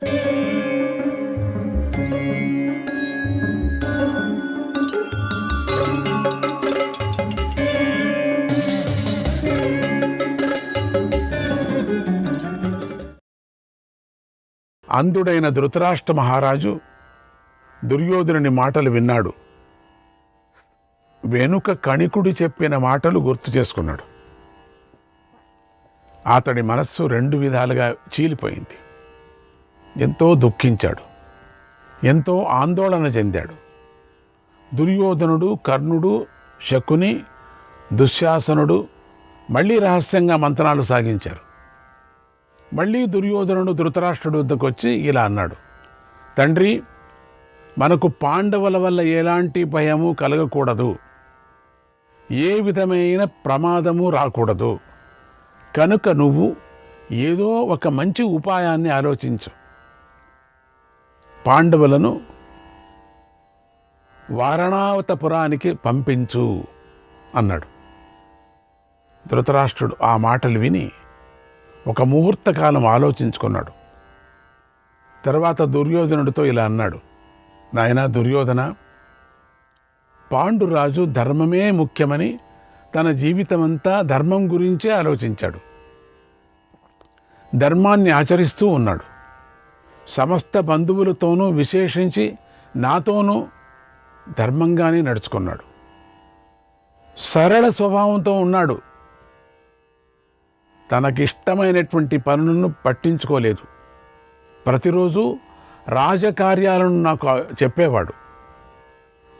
అంధుడైన ధృతరాష్ట్ర మహారాజు దుర్యోధనుని మాటలు విన్నాడు. వెనుక కణికుడు చెప్పిన మాటలు గుర్తు చేసుకున్నాడు. అతడి మనస్సు రెండు విధాలుగా చీలిపోయింది. ఎంతో దుఃఖించాడు, ఎంతో ఆందోళన చెందాడు. దుర్యోధనుడు, కర్ణుడు, శకుని, దుశ్శాసనుడు మళ్ళీ రహస్యంగా మంత్రాలు సాగించారు. మళ్ళీ దుర్యోధనుడు ధృతరాష్ట్రుడి వద్దకు వచ్చి ఇలా అన్నాడు, తండ్రి, మనకు పాండవుల వల్ల ఎలాంటి భయము కలగకూడదు, ఏ విధమైన ప్రమాదము రాకూడదు. కనుక నువ్వు ఏదో ఒక మంచి ఉపాయాన్ని ఆలోచించు. పాండవులను వారణావతపురానికి పంపించు అన్నాడు. ధృతరాష్ట్రుడు ఆ మాటలు విని ఒక ముహూర్తకాలం ఆలోచించుకున్నాడు. తర్వాత దుర్యోధనుడితో ఇలా అన్నాడు, నాయనా దుర్యోధన, పాండురాజు ధర్మమే ముఖ్యమని తన జీవితమంతా ధర్మం గురించే ఆలోచించాడు. ధర్మాన్ని ఆచరిస్తూ ఉన్నాడు. సమస్త బంధువులతోనూ విశేషించి నాతోనూ ధర్మంగానే నడుచుకున్నాడు. సరళ స్వభావంతో ఉన్నాడు. తనకిష్టమైనటువంటి పనులను పట్టించుకోలేదు. ప్రతిరోజు రాజకార్యాలను నాకు చెప్పేవాడు.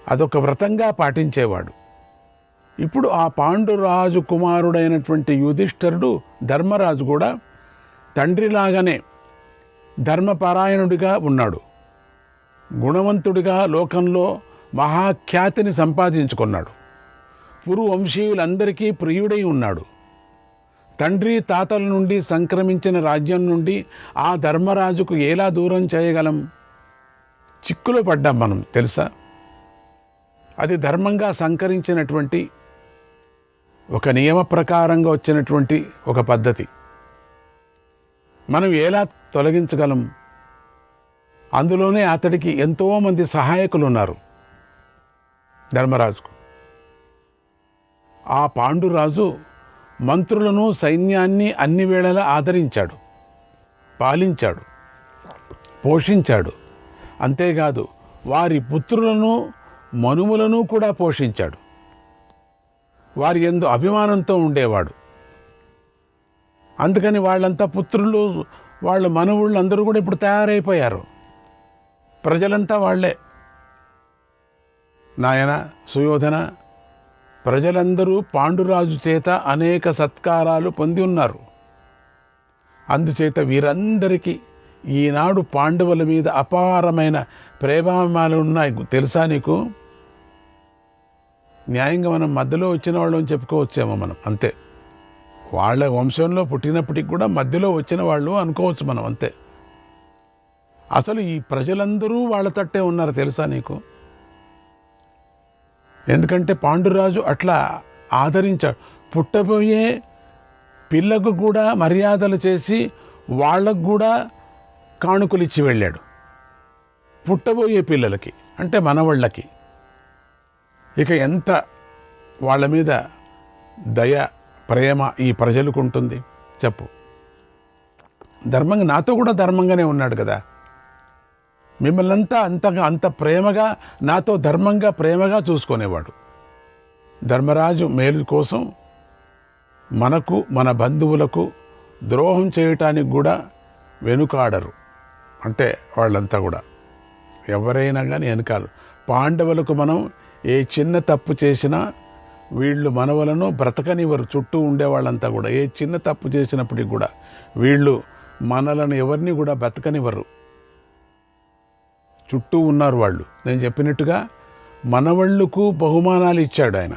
అదొక వ్రతంగా పాటించేవాడు. ఇప్పుడు ఆ పాండురాజు కుమారుడైనటువంటి యుధిష్ఠిరుడు ధర్మరాజు కూడా తండ్రిలాగానే ధర్మపరాయణుడిగా ఉన్నాడు. గుణవంతుడిగా లోకంలో మహాఖ్యాతిని సంపాదించుకున్నాడు. పురువంశీయులందరికీ ప్రియుడై ఉన్నాడు. తండ్రి తాతల నుండి సంక్రమించిన రాజ్యం నుండి ఆ ధర్మరాజుకు ఎలా దూరం చేయగలం? చిక్కులో పడ్డాం మనం, తెలుసా? అది ధర్మంగా సంకరించినటువంటి ఒక నియమ ప్రకారంగా వచ్చినటువంటి ఒక పద్ధతి. మనం ఎలా తొలగించగలం? అందులోనే అతడికి ఎంతోమంది సహాయకులు ఉన్నారు ధర్మరాజుకు. ఆ పాండురాజు మంత్రులను, సైన్యాన్ని అన్ని వేళలా ఆదరించాడు, పాలించాడు, పోషించాడు. అంతేకాదు వారి పుత్రులను, మనుమలను కూడా పోషించాడు. వారి యందు అభిమానంతో ఉండేవాడు. అందుకని వాళ్ళంతా పుత్రులు, వాళ్ళ మనవుళ్ళు అందరూ కూడా ఇప్పుడు తయారైపోయారు. ప్రజలంతా వాళ్లే. నాయన సుయోధన, ప్రజలందరూ పాండురాజు చేత అనేక సత్కారాలు పొంది ఉన్నారు. అందుచేత వీరందరికీ ఈనాడు పాండవుల మీద అపారమైన ప్రేమాభిమానాలు ఉన్నాయి. తెలుసా నీకు? న్యాయంగా మనం మధ్యలో వచ్చిన వాళ్ళని చెప్పుకోవచ్చేమో మనం, అంతే. వాళ్ళ వంశంలో పుట్టినప్పటికి కూడా మధ్యలో వచ్చిన వాళ్ళు అనుకోవచ్చు మనం, అంతే. అసలు ఈ ప్రజలందరూ వాళ్ళ తట్టే ఉన్నారు, తెలుసా నీకు? ఎందుకంటే పాండురాజు అట్లా ఆదరించాడు. పుట్టబోయే పిల్లకు కూడా మర్యాదలు చేసి వాళ్ళకు కూడా కానుకలు ఇచ్చి వెళ్ళాడు. పుట్టబోయే పిల్లలకి అంటే మనవాళ్ళకి. ఇక ఎంత వాళ్ళ మీద దయ, ప్రేమ ఈ ప్రజలకు ఉంటుంది చెప్పు. ధర్మంగా నాతో కూడా ధర్మంగానే ఉన్నాడు కదా. మిమ్మల్ని అంత ప్రేమగా నాతో ధర్మంగా ప్రేమగా చూసుకునేవాడు. ధర్మరాజు మేలు కోసం మనకు, మన బంధువులకు ద్రోహం చేయటానికి కూడా వెనుకాడరు. అంటే వాళ్ళంతా కూడా ఎవరైనా కానీ వెనుకాలు. పాండవులకు మనం ఏ చిన్న తప్పు చేసినా వీళ్ళు మనవలను బ్రతకనివ్వరు. చుట్టూ ఉండేవాళ్ళంతా కూడా ఏ చిన్న తప్పు చేసినప్పటికి కూడా వీళ్ళు మనలను ఎవరిని కూడా బ్రతకనివ్వరు. చుట్టూ ఉన్నారు వాళ్ళు. నేను చెప్పినట్టుగా మనవళ్ళకు బహుమానాలు ఇచ్చాడు ఆయన.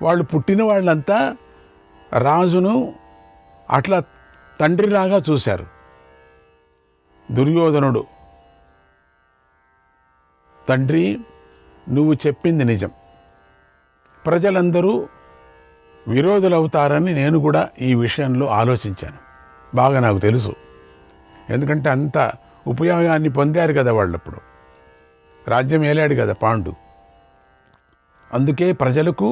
వాళ్ళు పుట్టిన వాళ్ళంతా రాజును అట్లా తండ్రిలాగా చూశారు. దుర్యోధనుడు, తండ్రి నువ్వు చెప్పింది నిజం, ప్రజలందరూ విరోధులవుతారని నేను కూడా ఈ విషయంలో ఆలోచించాను. బాగా నాకు తెలుసు. ఎందుకంటే అంత ఉపయోగాన్ని పొందారు కదా వాళ్ళప్పుడు, రాజ్యం ఏలాడు కదా పాండు. అందుకే ప్రజలకు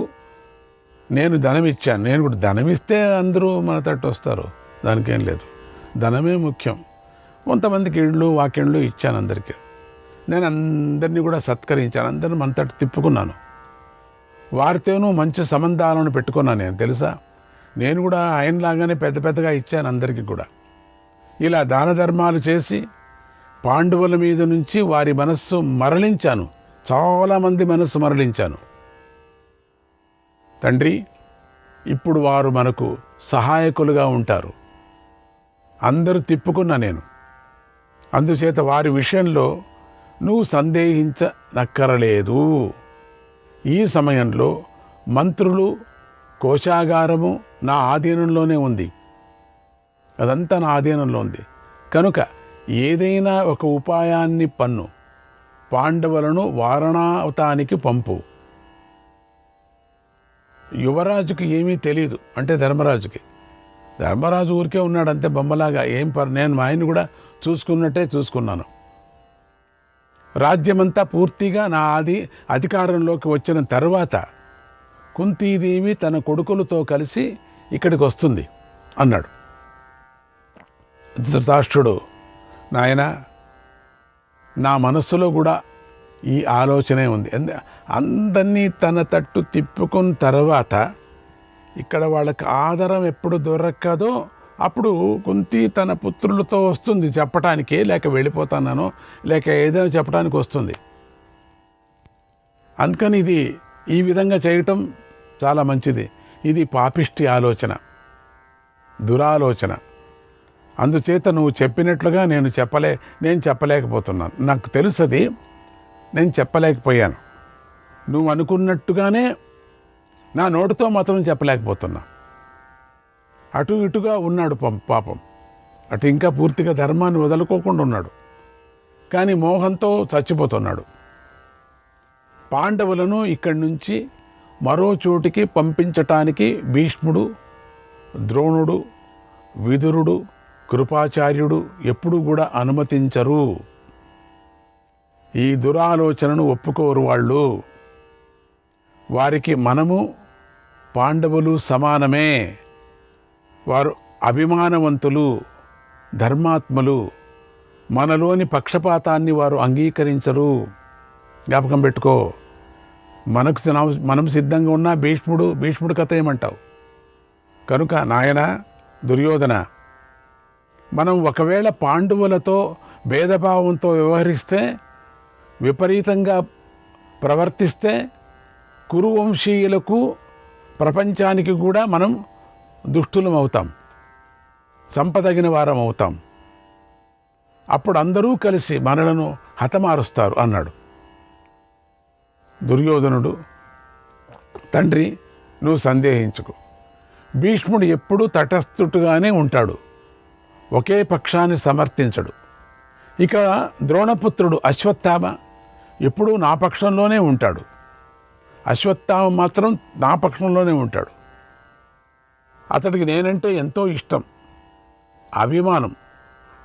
నేను ధనం ఇచ్చాను. నేను కూడా ధనం ఇస్తే అందరూ మన తట్టు వస్తారు, దానికేం లేదు. ధనమే ముఖ్యం. కొంతమందికి ఇళ్ళు వాకిళ్ళు ఇచ్చాను అందరికీ. నేను అందరినీ కూడా సత్కరించాను, అందరిని మన తట్టు తిప్పుకున్నాను. వారితోనూ మంచి సంబంధాలను పెట్టుకున్నాను. నేను తెలుసా, నేను కూడా ఆయనలాగానే పెద్ద పెద్దగా ఇచ్చాను అందరికీ కూడా. ఇలా దాన ధర్మాలు చేసి పాండవుల మీద నుంచి వారి మనస్సు మరలించాను, చాలామంది మనస్సు మరలించాను. తండ్రి, ఇప్పుడు వారు మనకు సహాయకులుగా ఉంటారు. అందరూ తిప్పుకున్నా నేను. అందుచేత వారి విషయంలో నువ్వు సందేహించనక్కరలేదు. ఈ సమయంలో మంత్రులు, కోశాగారము నా ఆధీనంలోనే ఉంది. అదంతా నా ఆధీనంలో ఉంది. కనుక ఏదైనా ఒక ఉపాయాన్ని పన్ను, పాండవులను వారణావతానికి పంపు. యువరాజుకి ఏమీ తెలియదు, అంటే ధర్మరాజుకి. ధర్మరాజు ఊరికే ఉన్నాడు అంతే బొమ్మలాగా. నేను మా ఆయన్ని కూడా చూసుకున్నట్టే చూసుకున్నాను. రాజ్యమంతా పూర్తిగా నా అధికారంలోకి వచ్చిన తర్వాత కుంతీదేవి తన కొడుకులతో కలిసి ఇక్కడికి వస్తుంది అన్నాడు. ధృతరాష్ట్రుడు, నాయనా, నా మనస్సులో కూడా ఈ ఆలోచనే ఉంది. అందరినీ తన తట్టు తిప్పుకున్న తర్వాత ఇక్కడ వాళ్ళకి ఆదరం ఎప్పుడు దొరకదో అప్పుడు కుంతి తన పుత్రులతో వస్తుంది చెప్పటానికి, లేక వెళ్ళిపోతానో లేక ఏదో చెప్పడానికి వస్తుంది. అందుకని ఇది ఈ విధంగా చేయటం చాలా మంచిది. ఇది పాపిష్టి ఆలోచన, దురాలోచన. అందుచేత నువ్వు చెప్పినట్లుగా నేను చెప్పలేకపోతున్నాను. నాకు తెలుసది, నేను చెప్పలేకపోయాను. నువ్వు అనుకున్నట్టుగానే నా నోటితో మాత్రం చెప్పలేకపోతున్నా. అటు ఇటుగా ఉన్నాడు పాపం. అటు ఇంకా పూర్తిగా ధర్మాన్ని వదులుకోకుండా ఉన్నాడు, కానీ మోహంతో చచ్చిపోతున్నాడు. పాండవులను ఇక్కడి నుంచి మరో చోటికి పంపించటానికి భీష్ముడు, ద్రోణుడు, విదురుడు, కృపాచార్యుడు ఎప్పుడూ కూడా అనుమతించరు. ఈ దురాలోచనను ఒప్పుకోరు వాళ్ళు. వారికి మనము పాండవులు సమానమే. వారు అభిమానవంతులు, ధర్మాత్మలు. మనలోని పక్షపాతాన్ని వారు అంగీకరించరు. జ్ఞాపకం పెట్టుకో. మనం సిద్ధంగా ఉన్న భీష్ముడు కథ ఏమంటావు? కనుక నాయన దుర్యోధన, మనం ఒకవేళ పాండవులతో భేదభావంతో వ్యవహరిస్తే, విపరీతంగా ప్రవర్తిస్తే కురువంశీయులకు, ప్రపంచానికి కూడా మనం దుష్టులం అవుతాం, చంపదగిన వారం అవుతాం. అప్పుడు అందరూ కలిసి మనలను హతమారుస్తారు అన్నాడు. దుర్యోధనుడు, తండ్రి నువ్వు సందేహించుకు. భీష్ముడు ఎప్పుడూ తటస్థుడుగానే ఉంటాడు, ఒకే పక్షాన్ని సమర్థించడు. ఇక ద్రోణపుత్రుడు అశ్వత్థామ ఎప్పుడూ నా పక్షంలోనే ఉంటాడు. అశ్వత్థామ మాత్రం నా పక్షంలోనే ఉంటాడు. అతడికి నేనంటే ఎంతో ఇష్టం, అభిమానం.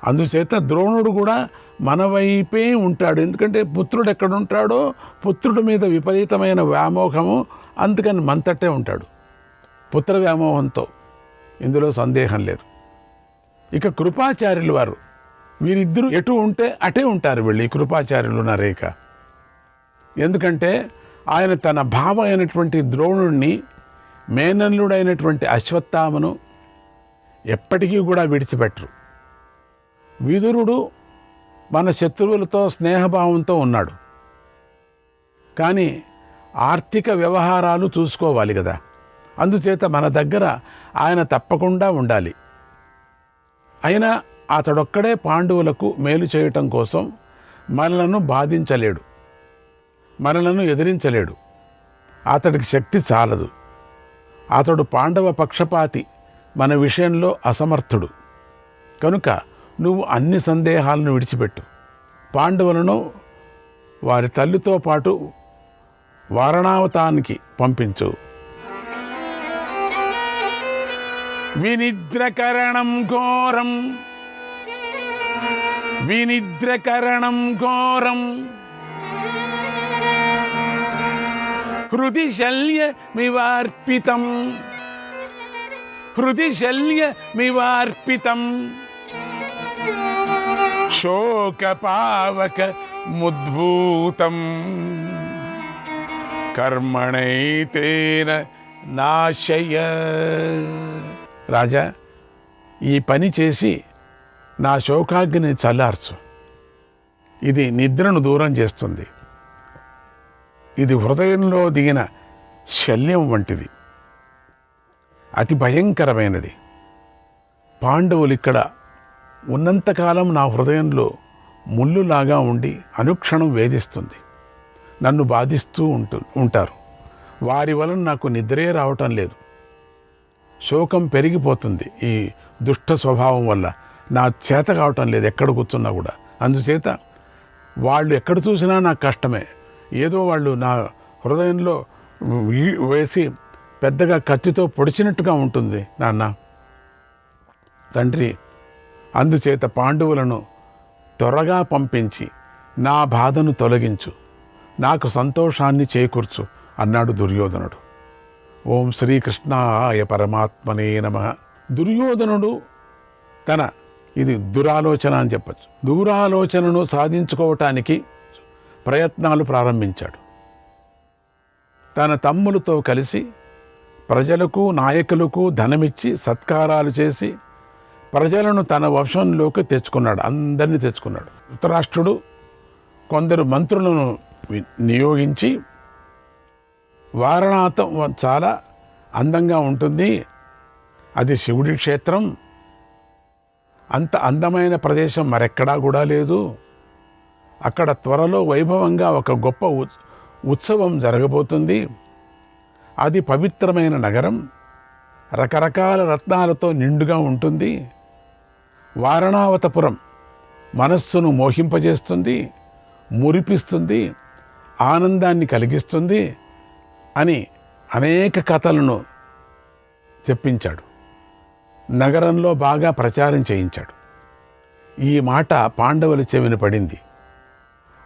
అందుచేత ద్రోణుడు కూడా మన వైపే ఉంటాడు. ఎందుకంటే పుత్రుడు ఎక్కడుంటాడో పుత్రుడి మీద విపరీతమైన వ్యామోహము, అందుకని మనతట్టే ఉంటాడు పుత్ర వ్యామోహంతో. ఇందులో సందేహం లేదు. ఇక కృపాచార్యులు వారు, వీరిద్దరూ ఎటు ఉంటే అటే ఉంటారు వీళ్ళు, ఈ కృపాచార్యులు నరేక. ఎందుకంటే ఆయన తన భావ అయినటువంటి ద్రోణుడిని, మేనల్లుడైనటువంటి అశ్వత్థామను ఎప్పటికీ కూడా విడిచిపెట్టరు. విదురుడు మన శత్రువులతో స్నేహభావంతో ఉన్నాడు, కానీ ఆర్థిక వ్యవహారాలు చూసుకోవాలి కదా. అందుచేత మన దగ్గర ఆయన తప్పకుండా ఉండాలి. అయినా అతడొక్కడే పాండవులకు మేలు చేయటం కోసం మనలను బాధించలేడు, మనలను ఎదిరించలేడు. అతడికి శక్తి చాలదు. అతడు పాండవ పక్షపాతి, మన విషయంలో అసమర్థుడు. కనుక నువ్వు అన్ని సందేహాలను విడిచిపెట్టు. పాండవులను వారి తల్లితో పాటు వారణావతానికి పంపించు. వినిద్రకరణం ఘోరం వినిద్రకరణం ఘోరం హృది శల్యమివార్పితం శోకపావక ముద్భూతం కర్మణైతేన నాశయ. రాజా, ఈ పని చేసి నా శోకాగ్ని చల్లార్చు. ఇది నిద్రను దూరం చేస్తుంది. ఇది హృదయంలో దిగిన శల్యం వంటిది, అతి భయంకరమైనది. పాండవులు ఇక్కడ ఉన్నంతకాలం నా హృదయంలో ముళ్ళులాగా ఉండి అనుక్షణం వేధిస్తుంది, నన్ను బాధిస్తూ ఉంటారు. వారి వలన నాకు నిద్రే రావటం లేదు. శోకం పెరిగిపోతుంది ఈ దుష్ట స్వభావం వల్ల. నా చేత కావటం లేదు ఎక్కడ కూర్చున్నా కూడా. అందుచేత వాళ్ళు ఎక్కడ చూసినా నాకు కష్టమే. ఏదో వాళ్ళు నా హృదయంలో వేసి పెద్దగా కత్తితో పొడిచినట్టుగా ఉంటుంది నాన్న, తండ్రి. అందుచేత పాండవులను త్వరగా పంపించి నా బాధను తొలగించు, నాకు సంతోషాన్ని చేకూర్చు అన్నాడు దుర్యోధనుడు. ఓం శ్రీకృష్ణాయ పరమాత్మనే నమః. దుర్యోధనుడు ఇది దురాలోచన అని చెప్పచ్చు, దూరాలోచనను సాధించుకోవటానికి ప్రయత్నాలు ప్రారంభించాడు. తన తమ్ములతో కలిసి ప్రజలకు నాయకులకు ధనమిచ్చి సత్కారాలు చేసి ప్రజలను తన వశంలోకి తెచ్చుకున్నాడు, అందరినీ తెచ్చుకున్నాడు. ధృతరాష్ట్రుడు కొందరు మంత్రులను నియోగించి వారణాతం చాలా అందంగా ఉంటుంది, అది శివుడి క్షేత్రం, అంత అందమైన ప్రదేశం మరెక్కడా కూడా లేదు, అక్కడ త్వరలో వైభవంగా ఒక గొప్ప ఉత్సవం జరగబోతుంది, అది పవిత్రమైన నగరం, రకరకాల రత్నాలతో నిండుగా ఉంటుంది, వారణావతపురం మనస్సును మోహింపజేస్తుంది, మురిపిస్తుంది, ఆనందాన్ని కలిగిస్తుంది అని అనేక కథలను చెప్పించాడు. నగరంలో బాగా ప్రచారం చేయించాడు. ఈ మాట పాండవుల చెవిన పడింది.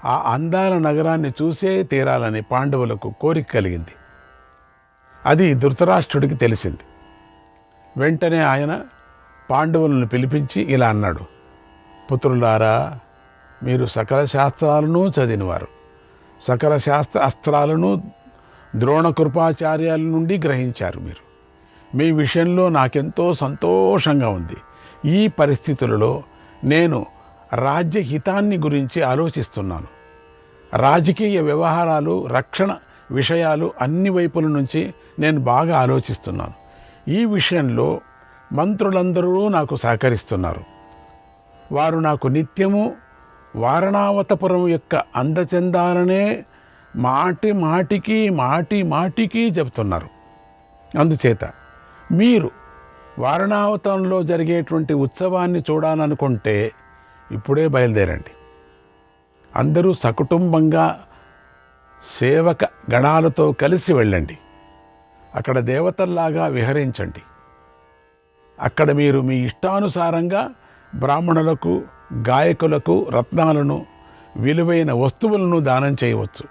ఆ అందాల నగరాన్ని చూసే తీరాలని పాండవులకు కోరిక కలిగింది. అది ధృతరాష్ట్రుడికి తెలిసింది. వెంటనే ఆయన పాండవులను పిలిపించి ఇలా అన్నాడు, పుత్రులారా, మీరు సకల శాస్త్రాలను చదివినవారు, సకల శాస్త్ర అస్త్రాలను ద్రోణకృపాచార్యాల నుండి గ్రహించారు. మీరు మీ విషయంలో నాకెంతో సంతోషంగా ఉంది. ఈ పరిస్థితులలో నేను రాజ్యహితాన్ని గురించి ఆలోచిస్తున్నాను. రాజకీయ వ్యవహారాలు, రక్షణ విషయాలు అన్ని వైపుల నుంచి నేను బాగా ఆలోచిస్తున్నాను. ఈ విషయంలో మంత్రులందరూ నాకు సహకరిస్తున్నారు. వారు నాకు నిత్యము వారణావతపురం యొక్క అందచందాలనే మాటికి చెబుతున్నారు. అందుచేత మీరు వారణావతంలో జరిగేటువంటి ఉత్సవాన్ని చూడాలనుకుంటే ఇప్పుడే బయలుదేరండి. అందరూ సకుటుంబంగా సేవక గణాలతో కలిసి వెళ్ళండి. అక్కడ దేవతల్లాగా విహరించండి. అక్కడ మీరు మీ ఇష్టానుసారంగా బ్రాహ్మణులకు, గాయకులకు రత్నాలను, విలువైన వస్తువులను దానం చేయవచ్చు.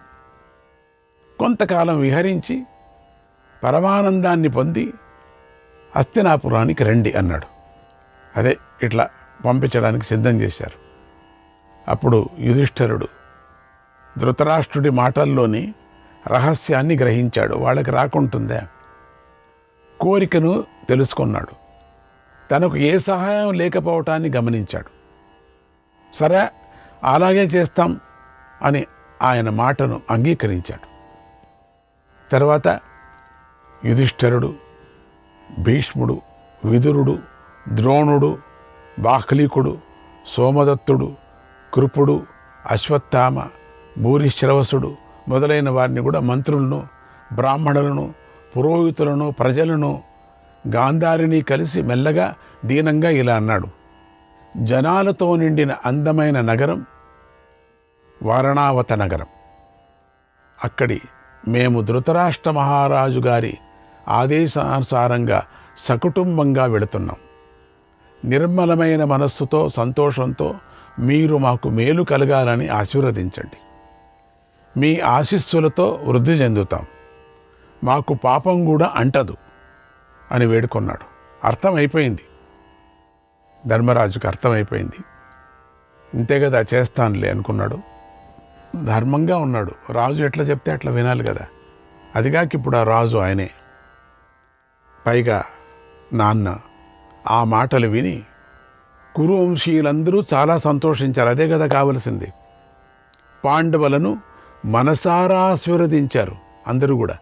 కొంతకాలం విహరించి పరమానందాన్ని పొంది హస్తినాపురానికి రండి అన్నాడు. అదే ఇట్లా పంపించడానికి సిద్ధం చేశారు. అప్పుడు యుధిష్ఠిరుడు ధృతరాష్ట్రుడి మాటల్లోని రహస్యాన్ని గ్రహించాడు. వాళ్ళకి రాకుంటుందా? కోరికను తెలుసుకున్నాడు. తనకు ఏ సహాయం లేకపోవటాన్ని గమనించాడు. సరే, అలాగే చేస్తాం అని ఆయన మాటను అంగీకరించాడు. తర్వాత యుధిష్ఠిరుడు, భీష్ముడు, విదురుడు, ద్రోణుడు, బాహ్లీకుడు, సోమదత్తుడు, కృపుడు, అశ్వత్థామ, భూరిశ్రవసుడు మొదలైన వారిని కూడా మంత్రులను, బ్రాహ్మణులను, పురోహితులను, ప్రజలను, గాంధారిని కలిసి మెల్లగా దీనంగా ఇలా అన్నాడు, జనాలతో నిండిన అందమైన నగరం వారణావత నగరం. అక్కడి మేము ధృతరాష్ట్ర మహారాజు గారి ఆదేశానుసారంగా సకుటుంబంగా వెళుతున్నాం. నిర్మలమైన మనస్సుతో, సంతోషంతో మీరు మాకు మేలు కలగాలని ఆశీర్వదించండి. మీ ఆశీస్సులతో వృద్ధి చెందుతాం, మాకు పాపం కూడా అంటదు అని వేడుకొన్నాడు. అర్థమైపోయింది, ధర్మరాజుకు అర్థమైపోయింది. ఇంతే కదా, చేస్తానులే అనుకున్నాడు. ధర్మంగా ఉన్నాడు. రాజు ఎట్లా చెప్తే అట్లా వినాలి కదా. అదిగాక ఇప్పుడు ఆ రాజు ఆయనే. పైగా నాన్న ఆ మాటలు విని కురువంశీయులందరూ చాలా సంతోషించారు. అదే కదా కావలసింది. పాండవులను మనసారా ఆశీర్వదించారు అందరూ కూడా.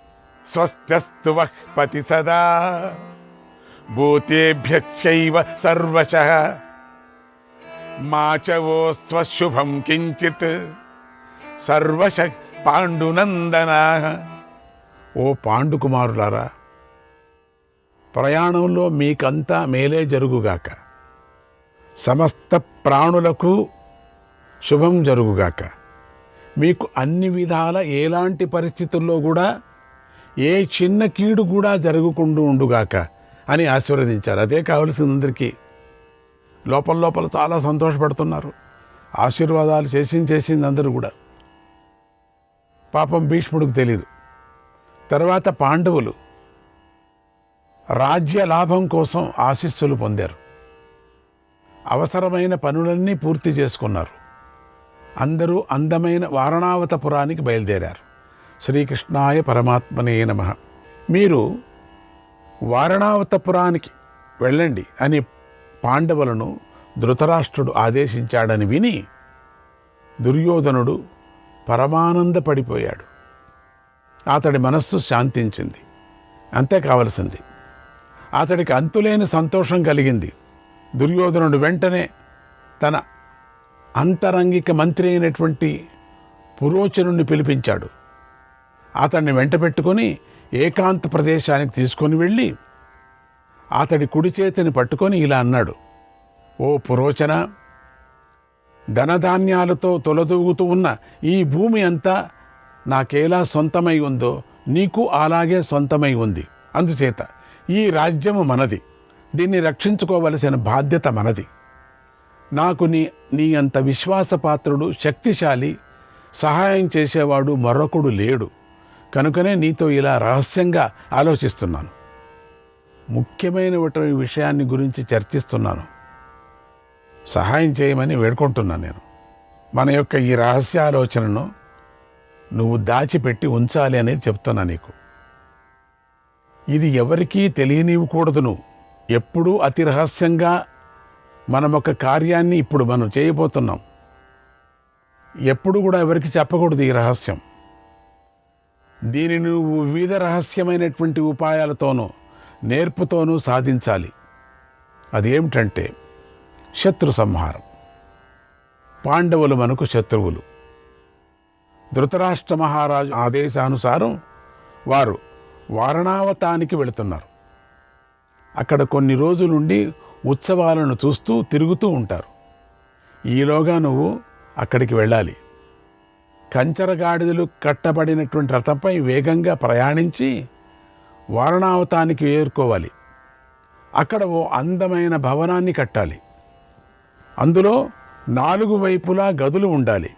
స్వస్త్యస్తు వః పతి సదా భూతేభ్యశ్చైవ సర్వశః మాచవో స్వశుభం కించిత్ సర్వశః పాండునందన. ఓ పాండుకుమారులారా, ప్రయాణంలో మీకంతా మేలే జరుగుగాక, సమస్త ప్రాణులకు శుభం జరుగుగాక, మీకు అన్ని విధాల ఎలాంటి పరిస్థితుల్లో కూడా ఏ చిన్న కీడు కూడా జరగకుండా ఉండుగాక అని ఆశీర్వదించారు. అదే కావలసింది అందరికీ. లోపల చాలా సంతోషపడుతున్నారు. ఆశీర్వాదాలు చేసింది అందరూ కూడా. పాపం భీష్ముడికి తెలీదు. తర్వాత పాండవులు రాజ్య లాభం కోసం ఆశీస్సులు పొందారు. అవసరమైన పనులన్నీ పూర్తి చేసుకున్నారు. అందరూ అందమైన వారణావతపురానికి బయలుదేరారు. శ్రీకృష్ణాయ పరమాత్మనే నమః. మీరు వారణావతపురానికి వెళ్ళండి అని పాండవులను ధృతరాష్ట్రుడు ఆదేశించాడని విని దుర్యోధనుడు పరమానందపడిపోయాడు. అతడి మనస్సు శాంతించింది. అంతే కావలసింది. అతడికి అంతులేని సంతోషం కలిగింది. దుర్యోధనుడు వెంటనే తన అంతరంగిక మంత్రి అయినటువంటి పురోచనుణ్ణి పిలిపించాడు. అతన్ని వెంట పెట్టుకొని ఏకాంత ప్రదేశానికి తీసుకొని వెళ్ళి అతడి కుడి చేతిని పట్టుకొని ఇలా అన్నాడు: ఓ పురోచన, ధనధాన్యాలతో తొలదూగుతూ ఉన్న ఈ భూమి అంతా నాకేలా సొంతమై ఉందో నీకు అలాగే సొంతమై ఉంది. అందుచేత ఈ రాజ్యము మనది. దీన్ని రక్షించుకోవలసిన బాధ్యత మనది. నాకు నీ అంత విశ్వాసపాత్రుడు, శక్తిశాలి, సహాయం చేసేవాడు మరొకడు లేడు. కనుకనే నీతో ఇలా రహస్యంగా ఆలోచిస్తున్నాను. ముఖ్యమైన విషయాన్ని గురించి చర్చిస్తున్నాను. సహాయం చేయమని వేడుకుంటున్నాను నేను. మన యొక్క ఈ రహస్య ఆలోచనను నువ్వు దాచిపెట్టి ఉంచాలి అనేది చెప్తున్నా నీకు. ఇది ఎవరికీ తెలియనివ్వకూడదు. నువ్వు ఎప్పుడూ అతి రహస్యంగా మనం ఒక కార్యాన్ని ఇప్పుడు మనం చేయబోతున్నాం. ఎప్పుడు కూడా ఎవరికి చెప్పకూడదు ఈ రహస్యం. దీనిని నువ్వు వివిధ రహస్యమైనటువంటి ఉపాయాలతోనూ నేర్పుతోనూ సాధించాలి. అదేమిటంటే శత్రు సంహారం. పాండవులు మనకు శత్రువులు. ధృతరాష్ట్ర మహారాజు ఆదేశానుసారం వారు వారణావతానికి వెళుతున్నారు. అక్కడ కొన్ని రోజులుండి ఉత్సవాలను చూస్తూ తిరుగుతూ ఉంటారు. ఈలోగా నువ్వు అక్కడికి వెళ్ళాలి. కంచరగాడిదలు కట్టబడినటువంటి రథంపై వేగంగా ప్రయాణించి వారణావతానికి చేరుకోవాలి. అక్కడ ఓ అందమైన భవనాన్ని కట్టాలి. అందులో 4 వైపులా గదులు ఉండాలి.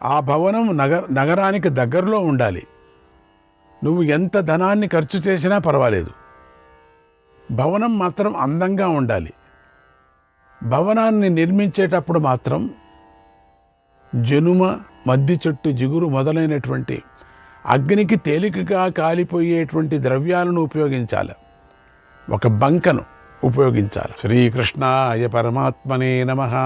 ఆ భవనం నగరానికి దగ్గరలో ఉండాలి. నువ్వు ఎంత ధనాన్ని ఖర్చు చేసినా పర్వాలేదు, భవనం మాత్రం అందంగా ఉండాలి. భవనాన్ని నిర్మించేటప్పుడు మాత్రం జనుమ, మద్ది చెట్టు జిగురు మొదలైనటువంటి అగ్నికి తేలికగా కాలిపోయేటువంటి ద్రవ్యాలను ఉపయోగించాలి. ఒక బంకను ఉపయోగించాలి. శ్రీకృష్ణాయ పరమాత్మనే నమః.